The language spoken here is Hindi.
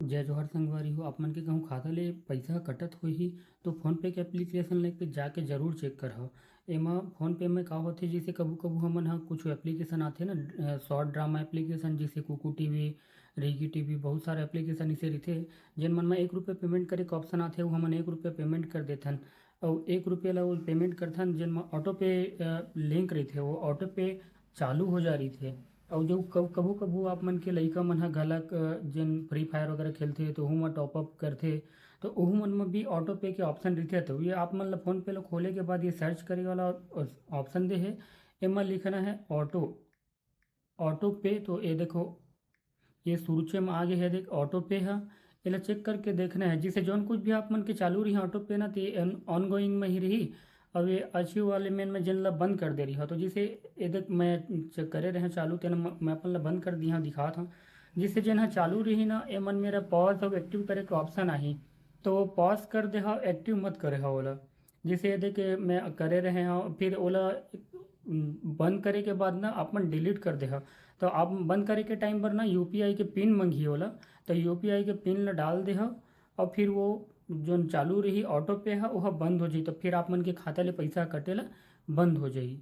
जय जोहार संगवारी हो। आप मन के कहूँ खाता ले पइसा कटत होही तो फ़ोन पे के एप्लीकेशन लेके जाके ज़रूर चेक करहा। एमा फ़ोन पे में का होथे जइसे कभू-कभू हमन ह कुछु एप्लीकेशन आथे न शॉर्ट ड्रामा एप्लीकेशन जइसे कुकू टीवी, रिगी टीवी बहुत सारा एप्लीकेशन अइसे रहिथे जेन मन म ₹1 पेमेंट करे के ऑप्शन आथे अउ हमन ₹1 पेमेंट कर देथन। अउ ₹1 ल वो पेमेंट करथन जेन म ऑटो पे लिंक रहिथे वो ऑटो पे चालू हो जाए रहिथे। अउ जो कभू-कभू आप मन के लइका मन ह घलक जेन फ्री फायर वगैरह खेलथे तो ओहू म टॉप अप करथे तो ओहू मन म भी ऑटो पे के ऑप्शन रहिथे। तो ये आप मन ल फ़ोन पे ल खोले के बाद ये सर्च करे वाला ऑप्शन दे हे, एमा लिखना है ऑटो, ऑटो पे। तो ये देखो ये सुरुचे में आ गे हे, देख ऑटो पे ह। एला चेक करके देखना है जिसे जौन कुछ भी आप मन के चालू रही ऑटो पे ना तो ये ऑनगोइंग में ही रही। अब ये अर्चिव वाले में जेन ला बंद कर दे रही हो तो जिसे ये देख मैं चेक करे रहे चालू तेन मैं अपन ला बंद कर दिया दिखात हूँ। जिसे जेन ह चालू रही ना ए मन मेरा पॉज अउ एक्टिव करे के ऑप्शन आही तो पॉज कर दे हा, एक्टिव मत करे हा ओला। जिसे ये देख मैं करे रहे हूँ फिर ओला बंद करे के बाद ना अपन डिलीट कर दे हा। तो आप बंद करे के टाइम पर ना यूपीआई के पिन मंगी ओला तो यूपीआई के पिन ला डाल दे हा और फिर वो जोन चालू रही ऑटो पे हा वह बंद हो जाई तो फिर आप मन के खाता ले पइसा कटेला बंद हो जाई।